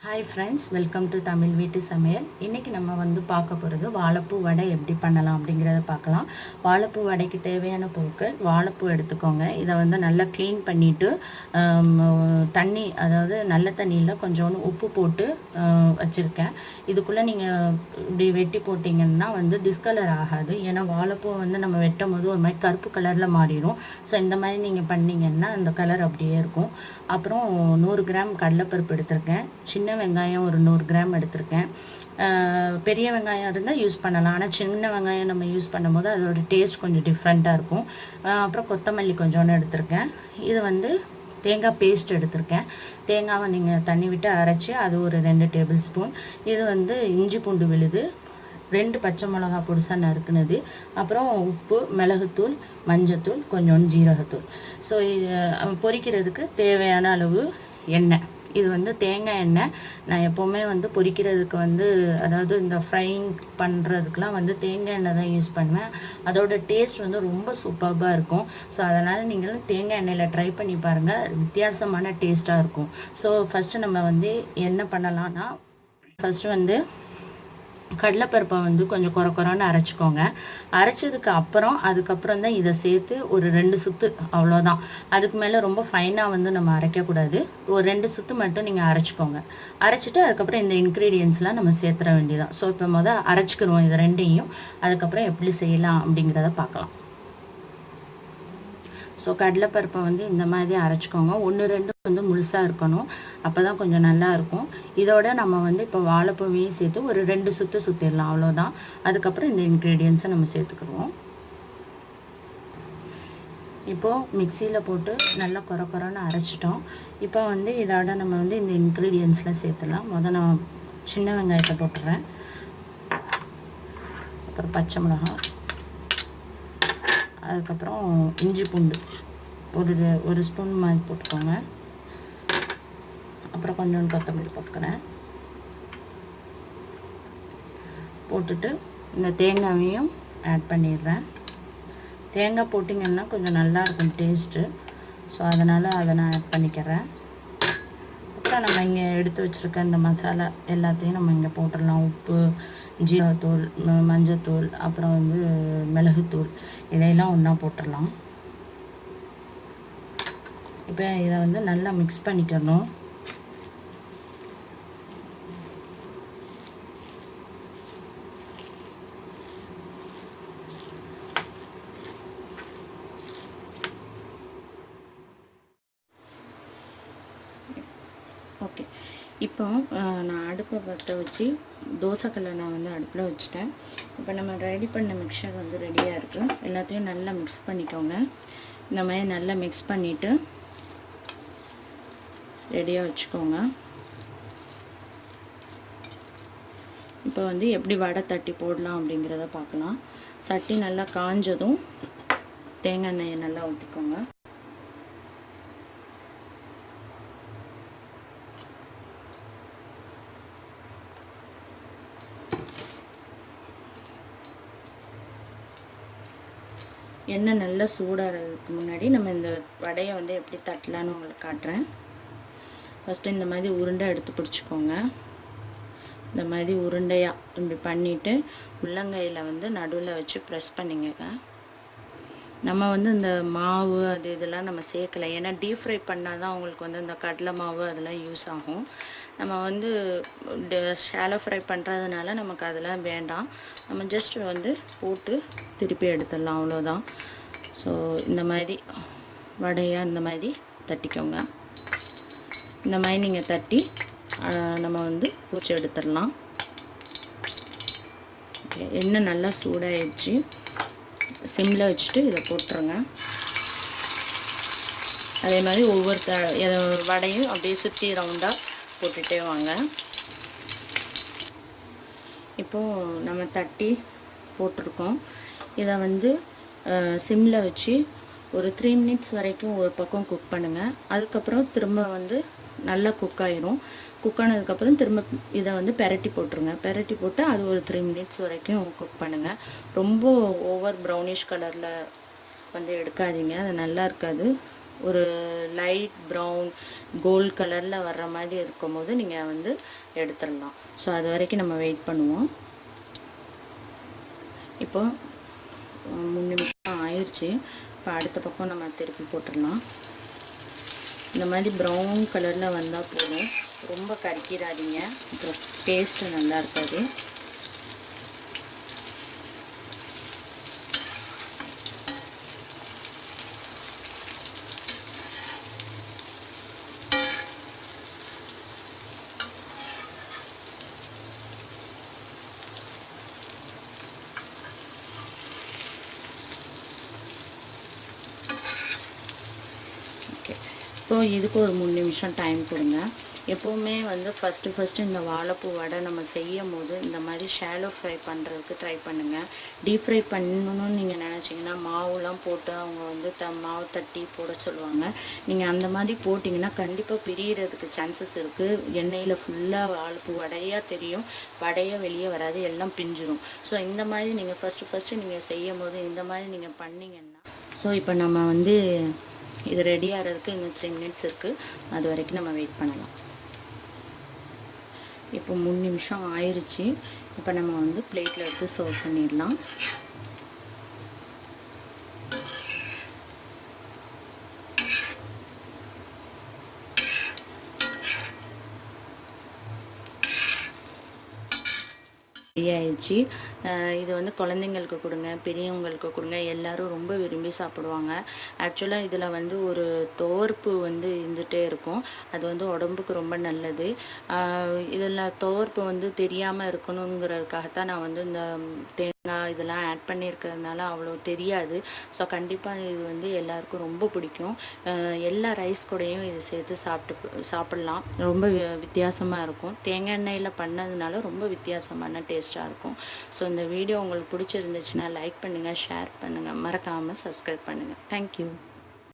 Hi friends, welcome to Tamil வீட்டு சமையல். இன்றைக்கி நம்ம வந்து பார்க்க போகிறது வாழைப்பூ வடை எப்படி பண்ணலாம் அப்படிங்கிறத பார்க்கலாம். வாழைப்பூ வடைக்கு தேவையான பொருட்கள்: வாழைப்பூ எடுத்துக்கோங்க. இதை வந்து நல்லா க்ளீன் பண்ணிவிட்டு தண்ணி, அதாவது நல்ல தண்ணியில் கொஞ்சோண்டு உப்பு போட்டு வச்சுருக்கேன். இதுக்குள்ளே நீங்கள் இப்படி வெட்டி போட்டிங்கன்னா வந்து டிஸ்கலர் ஆகாது. ஏன்னா வாழைப்பூ வந்து நம்ம வெட்டும் போது ஒரு மாதிரி கருப்பு கலரில் மாறிடும். ஸோ இந்த மாதிரி நீங்கள் பண்ணிங்கன்னா அந்த கலர் அப்படியே இருக்கும். அப்புறம் 100 கிராம் கடலைப்பருப்பு எடுத்திருக்கேன். சின்ன வெங்காயம் ஒரு 100 கிராம் எடுத்திருக்கேன். பெரிய வெங்காயம் இருந்தால் யூஸ் பண்ணலாம், ஆனால் சின்ன வெங்காயம் நம்ம யூஸ் பண்ணும்போது அதோட டேஸ்ட் கொஞ்சம் டிஃப்ரெண்ட்டாக இருக்கும். அப்புறம் கொத்தமல்லி கொஞ்சோன்னு எடுத்திருக்கேன். இது வந்து தேங்காய் பேஸ்ட் எடுத்திருக்கேன். தேங்காவை நீங்கள் தண்ணி விட்டு அரைச்சி அது ஒரு 2 டேபிள் ஸ்பூன். இது வந்து இஞ்சி பூண்டு விழுது, 2 பச்சை மிளகா பொடிசாக நறுக்குனது, அப்புறம் உப்பு, மிளகுத்தூள், மஞ்சத்தூள், கொஞ்சோண்டு ஜீரகத்தூள். ஸோ இது பொரிக்கிறதுக்கு தேவையான அளவு எண்ணெய். இது வந்து தேங்காய் எண்ணெய். நான் எப்போவுமே வந்து பொரிக்கிறதுக்கு வந்து, அதாவது இந்த ஃப்ரைங் பண்ணுறதுக்கெலாம் வந்து தேங்காய் எண்ணெய் தான் யூஸ் பண்ணுவேன். அதோட டேஸ்ட் வந்து ரொம்ப சூப்பராக இருக்கும். ஸோ அதனால் நீங்களும் தேங்காய் எண்ணெயில் ட்ரை பண்ணி பாருங்கள், வித்தியாசமான டேஸ்ட்டாக இருக்கும். ஸோ ஃபஸ்ட்டு நம்ம வந்து என்ன பண்ணலான்னா, ஃபஸ்ட்டு வந்து கடலைப்பருப்பை வந்து கொஞ்சம் குறைன்னு அரைச்சிக்கோங்க. அரைச்சதுக்கு அதுக்கப்புறம் தான் இதை சேர்த்து ஒரு 2 சுற்று, அவ்வளோதான். அதுக்கு மேலே ரொம்ப ஃபைனாக வந்து நம்ம அரைக்கக்கூடாது. ஒரு 2 சுற்று மட்டும் நீங்கள் அரைச்சிக்கோங்க. அரைச்சிட்டு அதுக்கப்புறம் இந்த இன்க்ரீடியன்ஸ்லாம் நம்ம சேர்த்துற வேண்டியதான். ஸோ இப்போ அரைச்சிக்கிடுவோம் இது ரெண்டையும். அதுக்கப்புறம் எப்படி செய்யலாம் அப்படிங்கிறத பார்க்கலாம். ஸோ கடலைப்பருப்பை வந்து இந்த மாதிரி அரைச்சிக்கோங்க. 1-2 வந்து முழுசாக இருக்கணும், அப்போ தான் கொஞ்சம் நல்லாயிருக்கும். இதோட நம்ம வந்து இப்போ வாழைப்பூவையும் சேர்த்து ஒரு 2 சுற்று சுற்றிடலாம், அவ்வளோதான். அதுக்கப்புறம் இந்த இன்க்ரீடியன்ஸை நம்ம சேர்த்துக்கிடுவோம். இப்போது மிக்சியில் போட்டு நல்லா குறைன்னு அரைச்சிட்டோம். இப்போ வந்து இதோட நம்ம வந்து இந்த இன்க்ரீடியன்ஸ்லாம் சேர்த்துலாம். நான் சின்ன வெங்காயத்தை போட்டுறேன். அப்புறம் பச்சை மிளகாய், அதுக்கப்புறம் இஞ்சி பூண்டு ஒரு ஸ்பூன் மாதிரி போட்டுக்கோங்க. அப்புறம் கொஞ்சோண்டு கொத்தமல்லி போட்டுக்கிறேன். போட்டுட்டு இந்த தேங்காயையும் ஆட் பண்ணிடுறேன். தேங்காய் போட்டிங்கன்னா கொஞ்சம் நல்லாயிருக்கும் டேஸ்ட்டு. ஸோ அதனால் அதை நான் ஆட் பண்ணிக்கிறேன். அப்புறம் நம்ம இங்கே எடுத்து வச்சுருக்க இந்த மசாலா எல்லாத்தையும் நம்ம இங்கே போட்டுடலாம். உப்பு, ஜீரகத்தூள், மஞ்சத்தூள், அப்புறம் வந்து மிளகுத்தூள், இதையெல்லாம் ஒன்றா போட்டுடலாம். இப்போ இதை வந்து நல்லா மிக்ஸ் பண்ணிக்கணும். ஓகே, இப்போ நான் அடுப்பை பற்ற வச்சு தோசைக்கல்லை நான் வந்து அடுப்பில் வச்சுட்டேன். இப்போ நம்ம ரெடி பண்ண மிக்சர் வந்து ரெடியாக இருக்குது. எல்லாத்தையும் நல்லா மிக்ஸ் பண்ணிக்கோங்க. இந்த மாதிரி நல்லா மிக்ஸ் பண்ணிவிட்டு ரெடியாக வச்சுக்கோங்க. இப்போ வந்து எப்படி வடை தட்டி போடலாம் அப்படிங்கிறத பார்க்கலாம். சட்டி நல்லா காஞ்சதும் தேங்காய் எண்ணெயை நல்லா ஊற்றிக்கோங்க. எண்ணெய் நல்லா சூடாகிறதுக்கு முன்னாடி நம்ம இந்த வடையை வந்து எப்படி தட்டலான்னு உங்களுக்கு காட்டுறேன். ஃபஸ்ட்டு இந்த மாதிரி உருண்டை எடுத்து பிடிச்சிக்கோங்க. இந்த மாதிரி உருண்டையாக இப்படி பண்ணிவிட்டு உள்ளங்கையில் வந்து நடுவில் வச்சு ப்ரெஸ் பண்ணிக்கங்க. நம்ம வந்து இந்த மாவு இதெல்லாம் நம்ம சேர்க்கலை, ஏன்னா டீப் ஃப்ரை பண்ணால் தான் உங்களுக்கு வந்து இந்த கடலை மாவு அதெல்லாம் யூஸ் ஆகும். நம்ம வந்து ஷாலோ ஃப்ரை பண்ணுறதுனால நமக்கு அதெல்லாம் வேண்டாம். நம்ம ஜஸ்ட் வந்து போட்டு திருப்பி எடுத்துடலாம், அவ்வளோதான். ஸோ இந்த மாதிரி வடையாக இந்த மாதிரி தட்டிக்கோங்க. இந்த மாதிரி நீங்கள் தட்டி நம்ம வந்து பூச்சி எடுத்துடலாம். ஓகே, எண்ணெய் நல்லா சூடாகிடுச்சு. சிம்மில் வச்சுட்டு இதை போட்டுருங்க. அதே மாதிரி ஒவ்வொரு வடையும் அப்படியே சுற்றி ரவுண்டாக போட்டுகிட்டே வாங்க. இப்போது நம்ம தட்டி போட்டிருக்கோம். இதை வந்து சிம்மில் வச்சு ஒரு 3 மினிட்ஸ் வரைக்கும் ஒரு பக்கம் குக் பண்ணுங்கள். அதுக்கப்புறம் திரும்ப வந்து நல்லா குக் ஆயிரும். குக் ஆனதுக்கப்புறம் திரும்ப இதை வந்து பெரட்டி போட்டுருங்க. பெரட்டி போட்டு அது ஒரு 3 மினிட்ஸ் வரைக்கும் குக் பண்ணுங்கள். ரொம்ப ஓவர் ப்ரௌனிஷ் கலரில் வந்து எடுக்காதீங்க, அது நல்லா இருக்காது. ஒரு லைட் ப்ரௌன் கோல்ட் கலரில் வர்ற மாதிரி இருக்கும்போது நீங்கள் வந்து எடுத்துடலாம். ஸோ அது வரைக்கும் நம்ம வெயிட் பண்ணுவோம். இப்போ 3 நிமிஷம் ஆயிடுச்சு. இப்போ அடுத்த பக்கம் நம்ம திருப்பி போட்டுடலாம். இந்த மாதிரி ப்ரௌன் கலரில் வந்தால் போதும், ரொம்ப கறிக்கிறாதீங்க, அப்புறம் டேஸ்ட்டு நல்லா இருக்காது. ஓகே, இப்போ இதுக்கு ஒரு 3 நிமிஷம் டைம் கொடுங்க. எப்போவுமே வந்து ஃபஸ்ட்டு இந்த வாழைப்பூ வடை நம்ம செய்யும் போது இந்த மாதிரி ஷாலோ ஃப்ரை பண்ணுறதுக்கு ட்ரை பண்ணுங்கள். டீப் ஃப்ரை பண்ணணும்னு நீங்கள் நினச்சிங்கன்னா மாவுலாம் போட்டு அவங்க வந்து மாவு தட்டி போட சொல்லுவாங்க. நீங்கள் அந்த மாதிரி போட்டிங்கன்னா கண்டிப்பாக பிரியறதுக்கு சான்சஸ் இருக்குது. எண்ணெயில் ஃபுல்லாக வாழைப்பூ வடையாக தெரியும், வடையாக வெளியே வராது, எல்லாம் பிஞ்சிரும். ஸோ இந்த மாதிரி நீங்கள் ஃபஸ்ட்டு நீங்கள் செய்யும் போது இந்த மாதிரி நீங்கள் பண்ணிங்கன்னா, ஸோ இப்போ நம்ம வந்து இது ரெடி ஆகிறதுக்கு இன்னும் 3 மினிட்ஸ் இருக்குது. அது வரைக்கும் நம்ம வெயிட் பண்ணலாம். இப்போ 3 நிமிஷம் ஆயிடுச்சு. இப்போ நம்ம வந்து பிளேட்டில் எடுத்து சர்வ் பண்ணிடலாம். ரெடி ஆயிடுச்சு. இது வந்து குழந்தைங்களுக்கு கொடுங்க, பெரியவங்களுக்கு கொடுங்க, எல்லோரும் ரொம்ப விரும்பி சாப்பிடுவாங்க. ஆக்சுவலாக இதில் வந்து ஒரு துவர்ப்பு வந்து இருந்துகிட்டே இருக்கும், அது வந்து உடம்புக்கு ரொம்ப நல்லது. இதில் துவர்ப்பு வந்து தெரியாமல் இருக்கணுங்கிறதுக்காகத்தான் நான் வந்து இந்த தேங்காய் இதெல்லாம் ஆட் பண்ணியிருக்கிறதுனால அவ்வளோ தெரியாது. ஸோ கண்டிப்பாக இது வந்து எல்லாருக்கும் ரொம்ப பிடிக்கும். எல்லா ரைஸ் கூடயும் இது சேர்த்து சாப்பிட்லாம். ரொம்ப வித்தியாசமாக இருக்கும். தேங்காய் எண்ணெயில் பண்ணதுனால ரொம்ப வித்தியாசமான டேஸ்ட்டாக இருக்கும். ஸோ இந்த வீடியோ உங்களுக்கு பிடிச்சிருந்துச்சுன்னா லைக் பண்ணுங்கள், ஷேர் பண்ணுங்கள், மறக்காமல் சப்ஸ்கிரைப் பண்ணுங்கள். தேங்க்யூ.